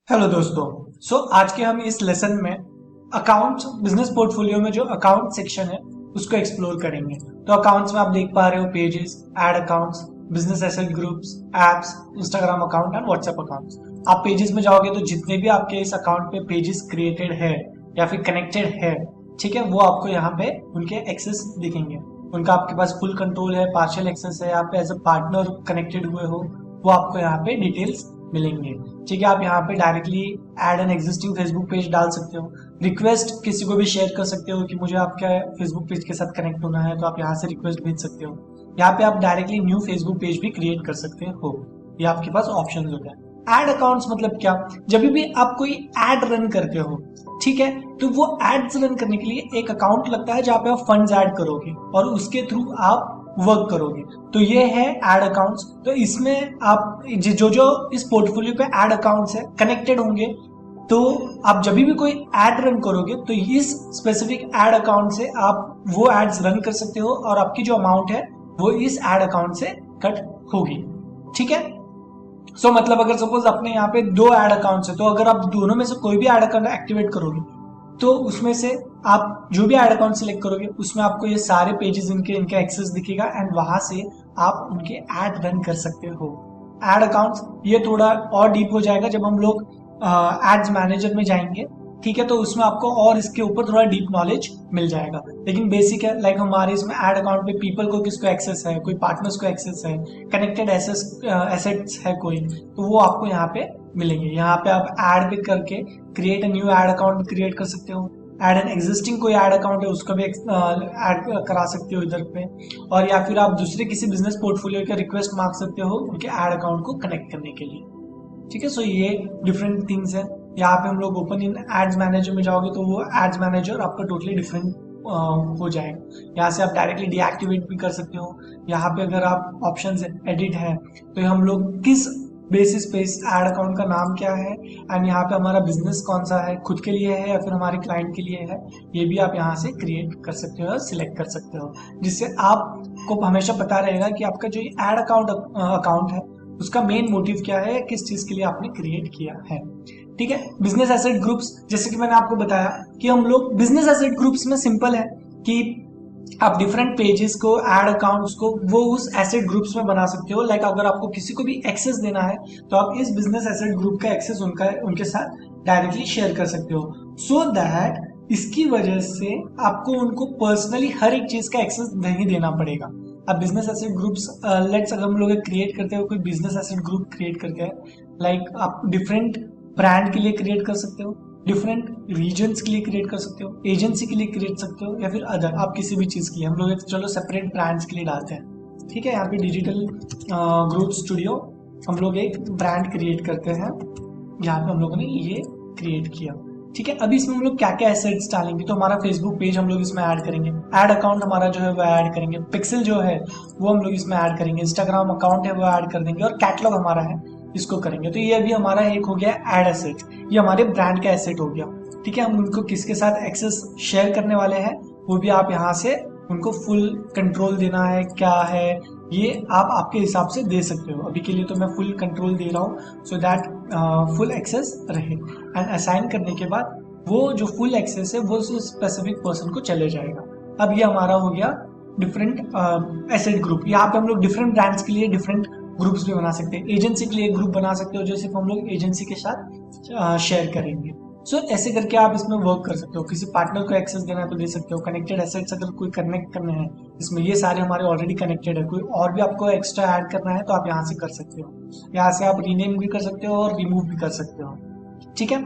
Hello दोस्तों। आज के हम इस लेसन में अकाउंट्स बिजनेस पोर्टफोलियो में जो अकाउंट सेक्शन है उसको एक्सप्लोर करेंगे। तो अकाउंट्स में आप देख पा रहे हो pages, ad accounts, business asset groups, apps, Instagram account and WhatsApp accounts. आप पेजेस में जाओगे तो जितने भी आपके इस अकाउंट पे पेजेस क्रिएटेड है या फिर कनेक्टेड है, ठीक है, वो आपको यहाँ पे उनके एक्सेस दिखेंगे। उनका आपके पास फुल कंट्रोल है, पार्शियल एक्सेस है, आप एज अ पार्टनर कनेक्टेड हुए हो, वो आपको यहाँ पे डिटेल्स मिलेंगे। ठीक है, आप यहाँ पे directly add an existing Facebook page डाल सकते हो, रिक्वेस्ट किसी को भी शेयर कर सकते हो कि मुझे आपका फेसबुक पेज के साथ कनेक्ट होना है, तो आप यहाँ से रिक्वेस्ट भेज सकते हो। यहाँ पे आप डायरेक्टली न्यू फेसबुक पेज भी क्रिएट कर सकते हो, ये आपके पास ऑप्शन होता है। एड अकाउंट्स मतलब क्या? जब भी आप कोई एड रन करते हो, ठीक है, तो वो एड्स रन करने के लिए एक अकाउंट लगता है जहाँ पे आप फंड्स ऐड करोगे और उसके थ्रू आप वर्क करोगे। तो ये है एड अकाउंट्स। तो इसमें आप जो जो इस पोर्टफोलियो पे एड अकाउंट्स है कनेक्टेड होंगे, तो आप जब भी कोई एड रन करोगे तो इस स्पेसिफिक एड अकाउंट से आप वो एड्स रन कर सकते हो और आपकी जो अमाउंट है वो इस एड अकाउंट से कट होगी। ठीक है, मतलब अगर सपोज अपने यहाँ पे दो एड अकाउंट्स है, तो अगर आप दोनों में से कोई भी एड अकाउंट एक्टिवेट करोगे तो उसमें से आप जो भी एड अकाउंट सिलेक्ट करोगे उसमें आपको ये सारे पेजेस इनके एक्सेस दिखेगा एंड वहां से आप उनके एड रन कर सकते हो। एड अकाउंट्स ये थोड़ा और डीप हो जाएगा जब हम लोग एड्स मैनेजर में जाएंगे, ठीक है, तो उसमें आपको और इसके ऊपर थोड़ा डीप नॉलेज मिल जाएगा। लेकिन बेसिक है, लाइक हमारे इसमें एड अकाउंट पे पीपल को किसको एक्सेस है, कोई पार्टनर्स को एक्सेस है, कनेक्टेड एसेट्स है कोई, तो वो आपको यहाँ पे मिलेंगे। यहाँ पे आप ऐड भी करके create a new add account create कर सकते हो, ऐड एन एग्जिस्टिंग कोई ऐड अकाउंट है उसका भी ऐड करा सकते हो इधर पे, और या फिर आप दूसरे किसी बिजनेस पोर्टफोलियो का रिक्वेस्ट मांग सकते हो उनके ऐड अकाउंट को कनेक्ट करने के लिए। ठीक है, ये डिफरेंट थिंग्स है। यहाँ पे हम लोग ओपन इन एड्स मैनेजर में जाओगे तो वो एड्स मैनेजर आपका टोटली डिफरेंट हो जाएगा। यहाँ से आप डायरेक्टली डीएक्टिवेट भी कर सकते हो। यहाँ पे अगर आप ऑप्शन एडिट है तो हम लोग किस बेसिस पे इस एड अकाउंट का नाम क्या है एंड यहाँ पे हमारा बिजनेस कौन सा है, खुद के लिए है या फिर हमारे क्लाइंट के लिए है, ये भी आप यहाँ से क्रिएट कर सकते हो, सिलेक्ट कर सकते हो, जिससे आपको हमेशा पता रहेगा कि आपका जो एड अकाउंट है उसका मेन मोटिव क्या है, किस चीज के लिए आपने क्रिएट किया है। ठीक है, बिजनेस एसेट ग्रुप्स, जैसे कि मैंने आपको बताया कि हम लोग बिजनेस एसेट ग्रुप्स में सिंपल है कि आप डिफरेंट पेजेस को, एड अकाउंट्स को वो उस एसेट ग्रुप्स में बना सकते हो। लाइक अगर आपको किसी को भी एक्सेस देना है तो आप इस बिजनेस एसेट ग्रुप का एक्सेस उनके साथ डायरेक्टली शेयर कर सकते हो, सो दैट इसकी वजह से आपको उनको पर्सनली हर एक चीज का एक्सेस नहीं देना पड़ेगा। अब बिजनेस एसेट ग्रुप्स लेट्स अगर हम लोग क्रिएट करते हो, कोई बिजनेस एसेट ग्रुप क्रिएट करके है, लाइक आप डिफरेंट ब्रांड के लिए क्रिएट कर सकते हो, डिफरेंट रीजन्स के लिए क्रिएट कर सकते हो, एजेंसी के लिए क्रिएट सकते हो, या फिर अदर आप किसी भी चीज के लिए। हम लोग चलो सेपरेट ब्रांड्स के लिए डालते हैं। ठीक है, यहाँ पे डिजिटल ग्रोथ स्टूडियो हम लोग एक ब्रांड क्रिएट करते हैं, यहाँ पे हम लोगों ने ये क्रिएट किया। ठीक है, अभी इसमें हम लोग क्या क्या एसेट्स डालेंगे, तो हमारा फेसबुक पेज हम लोग इसमें ऐड करेंगे, एड अकाउंट हमारा जो है वो ऐड करेंगे, पिक्सल जो है वो हम लोग इसमें ऐड करेंगे, इंस्टाग्राम अकाउंट है वो ऐड कर देंगे, और कैटलॉग हमारा है इसको करेंगे। तो ये अभी हमारा एक हो गया एड एसेट, ये हमारे ब्रांड का एसेट हो गया। ठीक है, हम उनको किसके साथ एक्सेस शेयर करने वाले हैं वो भी आप यहाँ से उनको फुल कंट्रोल देना है, क्या है ये आप आपके हिसाब से दे सकते हो। अभी के लिए तो मैं फुल कंट्रोल दे रहा हूँ सो दैट फुल एक्सेस रहे, एंड असाइन करने के बाद वो जो फुल एक्सेस है वो स्पेसिफिक पर्सन को चले जाएगा। अब ये हमारा हो गया डिफरेंट एसेट ग्रुप। यहाँ पे हम लोग डिफरेंट ब्रांड्स के लिए डिफरेंट ग्रुप्स भी बना सकते हैं, एजेंसी के लिए ग्रुप बना सकते हो जो सिर्फ हम लोग एजेंसी के साथ शेयर करेंगे। ऐसे करके आप इसमें वर्क कर सकते हो, किसी पार्टनर को एक्सेस देना है तो दे सकते हो, कनेक्टेड एसेट्स अगर कोई कनेक्ट करने हैं इसमें, ये सारे हमारे ऑलरेडी कनेक्टेड है, कोई और भी आपको एक्स्ट्रा ऐड करना है तो आप यहाँ से कर सकते हो, यहाँ से आप रीनेम भी कर सकते हो और रिमूव भी कर सकते हो। ठीक है,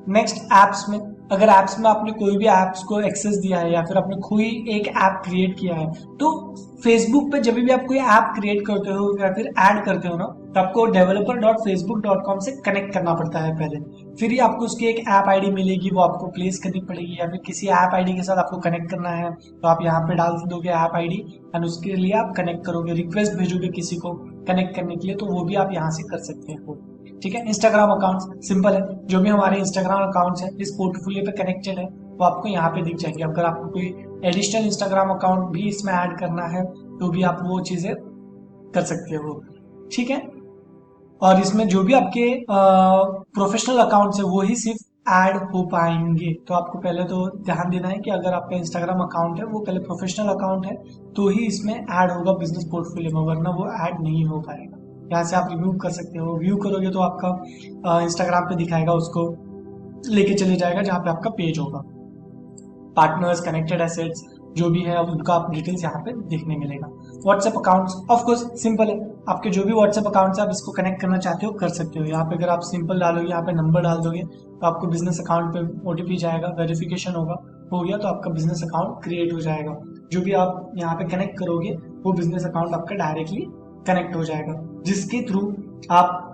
नेक्स्ट एप्स में, अगर एप्स में आपने कोई भी एप्स को एक्सेस दिया है या फिर आपने कोई एक ऐप क्रिएट किया है, तो फेसबुक पे जब भी आप कोई ऐप क्रिएट करते हो या फिर ऐड करते हो ना, तो आपको developer.facebook.com से कनेक्ट करना पड़ता है पहले, फिर ही आपको उसकी एक ऐप आईडी मिलेगी, वो आपको प्लेस करनी पड़ेगी, या फिर किसी ऐप आईडी के साथ आपको कनेक्ट करना है तो आप यहाँ पे डाल दोगे ऐप आईडी एंड उसके लिए आप कनेक्ट करोगे, रिक्वेस्ट भेजोगे किसी को कनेक्ट करने के लिए, तो वो भी आप यहाँ से कर सकते हो। ठीक है, इंस्टाग्राम अकाउंट सिंपल है, जो भी हमारे इंस्टाग्राम अकाउंट्स है इस पोर्टफोलियो पे कनेक्टेड है वो आपको यहाँ पे दिख जाएंगे। अगर आपको कोई एडिशनल इंस्टाग्राम अकाउंट भी इसमें ऐड करना है तो भी आप वो चीजें कर सकते हो। ठीक है, और इसमें जो भी आपके प्रोफेशनल अकाउंट्स है वो ही सिर्फ ऐड हो पाएंगे। तो आपको पहले तो ध्यान देना है कि अगर आपका इंस्टाग्राम अकाउंट है वो पहले प्रोफेशनल अकाउंट है तो ही इसमें ऐड होगा बिजनेस पोर्टफोलियो में, वरना वो ऐड नहीं हो पाएगा। यहाँ से आप रिव्यू कर सकते हो, व्यू करोगे तो आपका इंस्टाग्राम पे दिखाएगा, उसको लेके चले जाएगा जहाँ पे आपका पेज होगा। पार्टनर्स, कनेक्टेड एसेट्स जो भी है अब उनका आप डिटेल्स यहाँ पे देखने मिलेगा। WhatsApp accounts of course simple है, आपके जो भी व्हाट्सएप अकाउंट्स है आप इसको कनेक्ट करना चाहते हो कर सकते हो। यहाँ पे अगर आप सिंपल डालोगे, यहाँ पे नंबर डाल दोगे तो आपको बिजनेस अकाउंट पे ओटीपी जाएगा, वेरिफिकेशन होगा, हो गया तो आपका बिजनेस अकाउंट क्रिएट हो जाएगा। जो भी आप यहाँ पे कनेक्ट करोगे वो बिजनेस अकाउंट आपका डायरेक्टली कनेक्ट हो जाएगा, जिसके थ्रू आप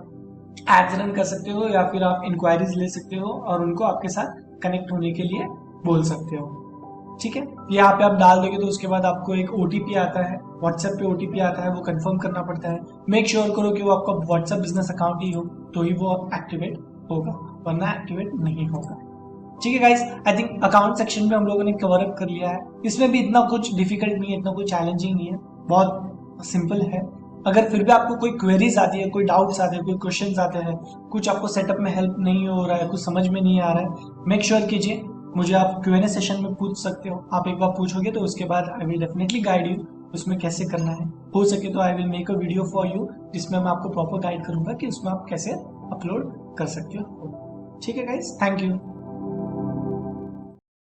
एड्स रन कर सकते हो या फिर आप इंक्वायरीज ले सकते हो और उनको आपके साथ कनेक्ट होने के लिए बोल सकते हो। ठीक है, यहाँ पे आप डाल दोगे तो उसके बाद आपको एक ओटीपी आता है, व्हाट्सएप पे ओटीपी आता है, वो कंफर्म करना पड़ता है। मेक श्योर करो कि वो आपका व्हाट्सएप बिजनेस अकाउंट ही हो तो ही वो एक्टिवेट होगा, वरना एक्टिवेट नहीं होगा। ठीक है guys, I think account section में हम लोगों ने कवर अप कर लिया है। इसमें भी इतना कुछ डिफिकल्ट नहीं है, इतना कुछ चैलेंजिंग नहीं है, बहुत सिंपल है। अगर फिर भी आपको कोई क्वेरीज आती है, कोई डाउट्स आते हैं, कोई क्वेश्चंस आते हैं, कुछ आपको सेटअप में हेल्प नहीं हो रहा है, कुछ समझ में नहीं आ रहा है, मेक श्योर कीजिए मुझे आप Q&A सेशन में पूछ सकते हो। आप एक बार पूछोगे तो उसके बाद I will definitely guide you उसमें कैसे करना है। हो सके तो I will make a video for you जिसमें मैं आपको प्रॉपर गाइड करूंगा कि उसमें आप कैसे अपलोड कर सकते हो। ठीक है गाइस, थैंक यू।